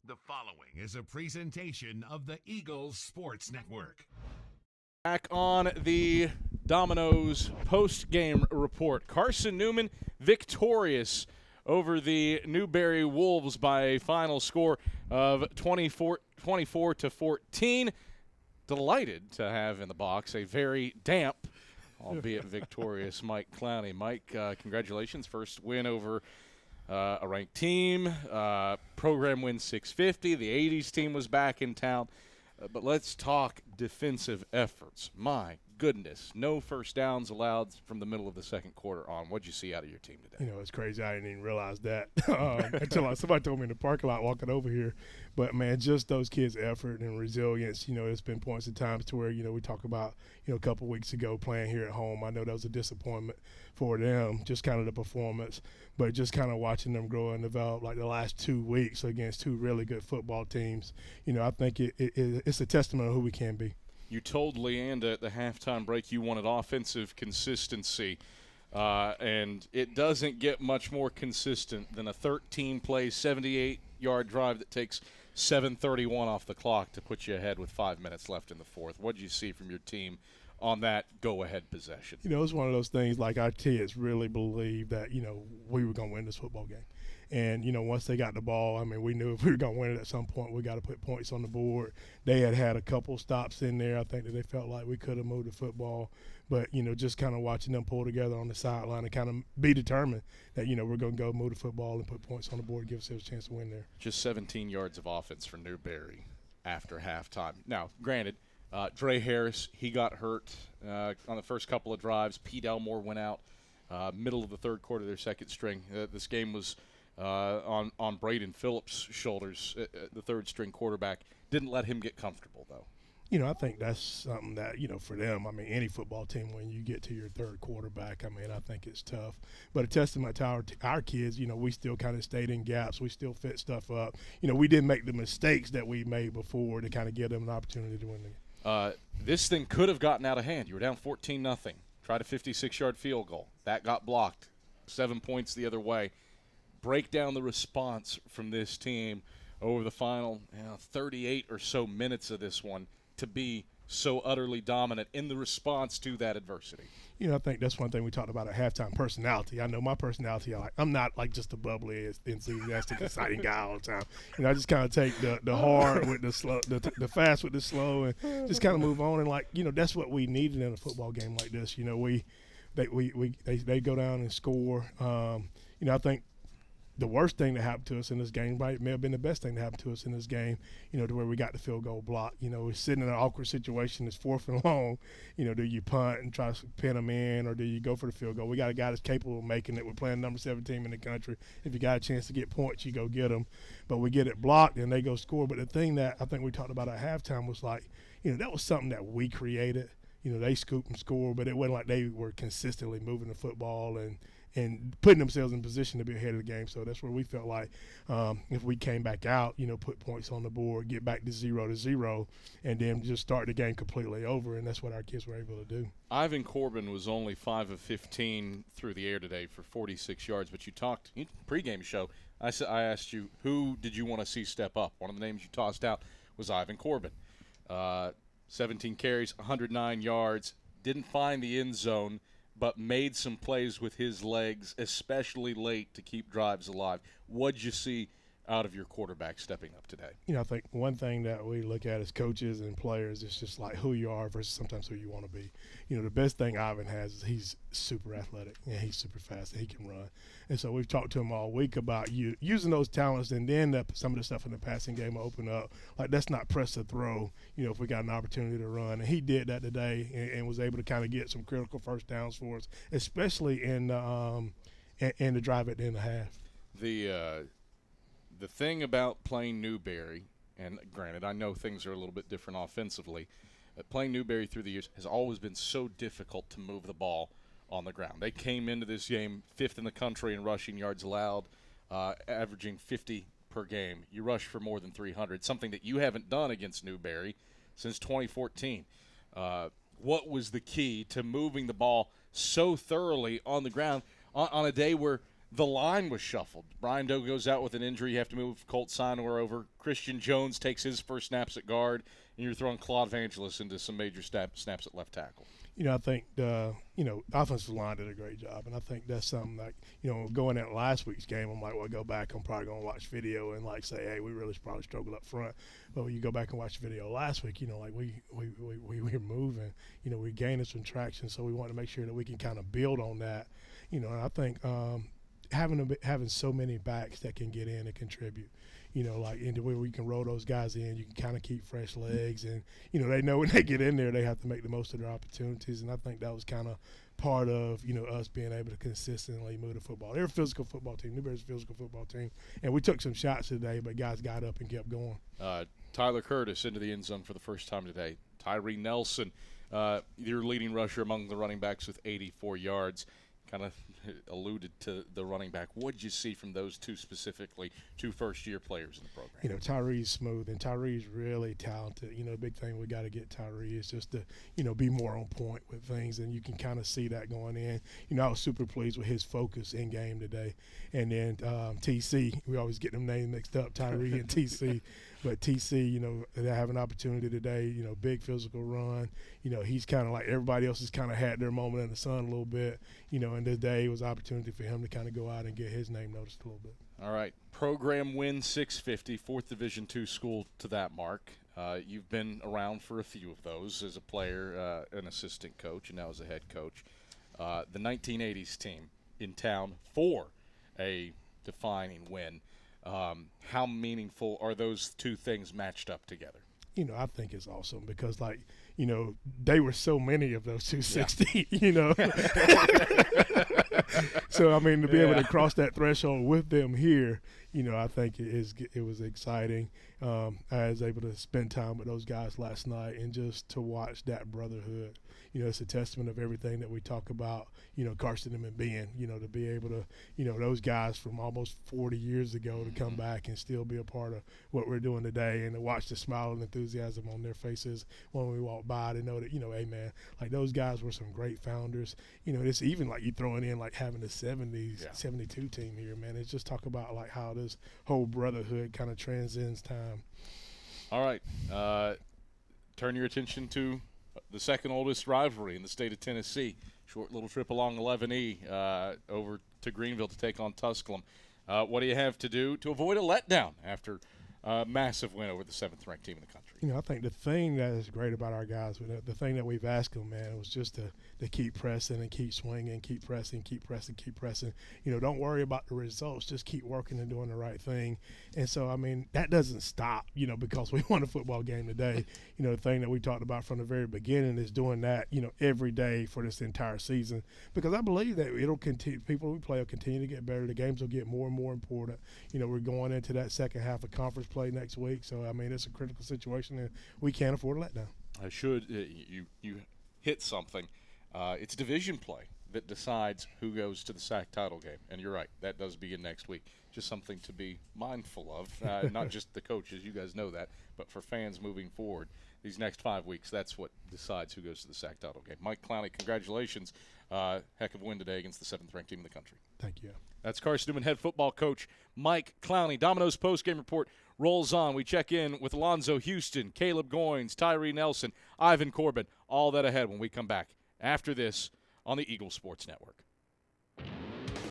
The following is a presentation of the Eagles Sports Network. Back on the Domino's post-game report. Carson-Newman victorious over the Newberry Wolves by a final score of 24 to 14. Delighted to have in the box a very damp, albeit victorious, Mike Clowney. Mike, congratulations. First win over a ranked team. Program win 650. The 80s team was back in town. But let's talk defensive efforts. My goodness, no first downs allowed from the middle of the second quarter on. What'd you see out of your team today? You know, it's crazy. I didn't even realize that until somebody told me in the parking lot walking over here. But, man, just those kids' effort and resilience, you know, it's been points and times to where, you know, we talked about, you know, a couple of weeks ago playing here at home. I know that was a disappointment for them, just kind of the performance. But just kind of watching them grow and develop like the last 2 weeks against two really good football teams, you know, I think it's a testament of who we can be. You told Leanda at the halftime break you wanted offensive consistency, and it doesn't get much more consistent than a 13-play, 78-yard drive that takes 7:31 off the clock to put you ahead with 5 minutes left in the fourth. What did you see from your team on that go-ahead possession? You know, it's one of those things like our kids really believed that, you know, we were going to win this football game. And, you know, once they got the ball, I mean, we knew if we were going to win it at some point, we got to put points on the board. They had a couple stops in there. I think that they felt like we could have moved the football. But, you know, just kind of watching them pull together on the sideline and kind of be determined that, you know, we're going to go move the football and put points on the board, give us a chance to win there. Just 17 yards of offense for Newberry after halftime. Now, granted, Dre Harris, he got hurt on the first couple of drives. Pete Elmore went out middle of the third quarter, their second string. This game was on Braden Phillips' shoulders, the third-string quarterback. Didn't let him get comfortable, though. You know, I think that's something that, you know, for them, I mean, any football team, when you get to your third quarterback, I mean, I think it's tough. But a testament to our kids, you know, we still kind of stayed in gaps. We still fit stuff up. You know, we didn't make the mistakes that we made before to kind of give them an opportunity to win the game. This thing could have gotten out of hand. You were down 14-0. Tried a 56-yard field goal. That got blocked. 7 points the other way. Break down the response from this team over the final 38 or so minutes of this one to be so utterly dominant in the response to that adversity. You know, I think that's one thing we talked about at halftime, personality. I know my personality, I'm not like just a bubbly, enthusiastic, exciting guy all the time. You know, I just kind of take the hard with the slow, the fast with the slow, and just kind of move on. And, like, you know, that's what we needed in a football game like this. You know, they go down and score. You know, I think the worst thing that happened to us in this game, right, may have been the best thing that happened to us in this game, you know, to where we got the field goal block. You know, we're sitting in an awkward situation. It's 4th and long. You know, do you punt and try to pin them in, or do you go for the field goal? We got a guy that's capable of making it. We're playing number 17 in the country. If you got a chance to get points, you go get them. But we get it blocked, and they go score. But the thing that I think we talked about at halftime was, like, you know, that was something that we created. You know, they scoop and score, but it wasn't like they were consistently moving the football and putting themselves in position to be ahead of the game. So that's where we felt like if we came back out, you know, put points on the board, get back to 0-0, and then just start the game completely over, and that's what our kids were able to do. Ivan Corbin was only 5 of 15 through the air today for 46 yards, but you talked pregame show. I asked you, who did you want to see step up? One of the names you tossed out was Ivan Corbin. 17 carries, 109 yards, didn't find the end zone, but made some plays with his legs, especially late, to keep drives alive. What'd you see out of your quarterback stepping up today? You know, I think one thing that we look at as coaches and players is just like who you are versus sometimes who you want to be. You know, the best thing Ivan has is he's super athletic and he's super fast and he can run. And so we've talked to him all week about using those talents, and then some of the stuff in the passing game will open up. Like, that's not press to throw, you know, if we got an opportunity to run. And he did that today and was able to kind of get some critical first downs for us, especially in the drive at the end of the half. The thing about playing Newberry, and granted, I know things are a little bit different offensively, playing Newberry through the years has always been so difficult to move the ball on the ground. They came into this game 5th in the country in rushing yards allowed, averaging 50 per game. You rush for more than 300, something that you haven't done against Newberry since 2014. What was the key to moving the ball so thoroughly on the ground on a day where the line was shuffled. Brian Doe goes out with an injury. You have to move Colt Sinor over. Christian Jones takes his first snaps at guard, and you're throwing Claude Vangelis into some major snaps at left tackle. I think the offensive line did a great job, and I think that's something like going at last week's game, I'm like, well, go back. I'm probably going to watch video and like say, hey, we really probably struggled up front. But when you go back and watch the video last week, like we were moving, we gained some traction, so we want to make sure that we can kind of build on that, and I think having so many backs that can get in and contribute. Like into where we can roll those guys in, you can kind of keep fresh legs, and they know when they get in there, they have to make the most of their opportunities. And I think that was kind of part of us being able to consistently move the football. They're a physical football team. Newberry's a physical football team, and we took some shots today, but guys got up and kept going. Tyler Curtis into the end zone for the first time today. Tyree Nelson, your leading rusher among the running backs with 84 yards. Kind of alluded to the running back. What did you see from those two specifically, two first-year players in the program? Tyree's smooth, and Tyree's really talented. The big thing we got to get Tyree is just to, be more on point with things, and you can kind of see that going in. I was super pleased with his focus in game today. And then TC, we always get them names mixed up, Tyree and TC. But TC, they have an opportunity today, big physical run. He's kind of like everybody else has kind of had their moment in the sun a little bit, and today was an opportunity for him to kind of go out and get his name noticed a little bit. All right. Program win 650, 4th Division II school to that mark. You've been around for a few of those as a player, an assistant coach, and now as a head coach. The 1980s team in town for a defining win. How meaningful are those two things matched up together? I think it's awesome because, they were so many of those 260, So, to be able to cross that threshold with them here, I think it was exciting. I was able to spend time with those guys last night and just to watch that brotherhood. It's a testament of everything that we talk about, Carson-Newman being, to be able to, those guys from almost 40 years ago to come back and still be a part of what we're doing today and to watch the smile and enthusiasm on their faces when we walk by to know that, hey, man, like those guys were some great founders. It's even like you throwing in like having the 72 team here, man. It's just talk about like how this whole brotherhood kind of transcends time. All right. Turn your attention to the second oldest rivalry in the state of Tennessee. Short little trip along 11E over to Greenville to take on Tusculum. What do you have to do to avoid a letdown after a massive win over the 7th-ranked team in the country? I think the thing that is great about our guys, the thing that we've asked them, man, was just to keep pressing and keep swinging, keep pressing. Don't worry about the results. Just keep working and doing the right thing. And so, that doesn't stop, because we won a football game today. The thing that we talked about from the very beginning is doing that, every day for this entire season. Because I believe that it'll continue. People we play will continue to get better. The games will get more and more important. We're going into that second half of conference play next week. So, it's a critical situation, and we can't afford a letdown. You hit something. It's division play that decides who goes to the SAC title game. And you're right, that does begin next week. Just something to be mindful of, not just the coaches, you guys know that, but for fans moving forward. These next 5 weeks, that's what decides who goes to the SAC title game. Mike Clowney, congratulations. Heck of a win today against the 7th-ranked team in the country. Thank you. That's Carson-Newman head football coach Mike Clowney. Domino's postgame report rolls on. We check in with Alonzo Houston, Caleb Goins, Tyree Nelson, Ivan Corbin. All that ahead when we come back after this on the Eagle Sports Network.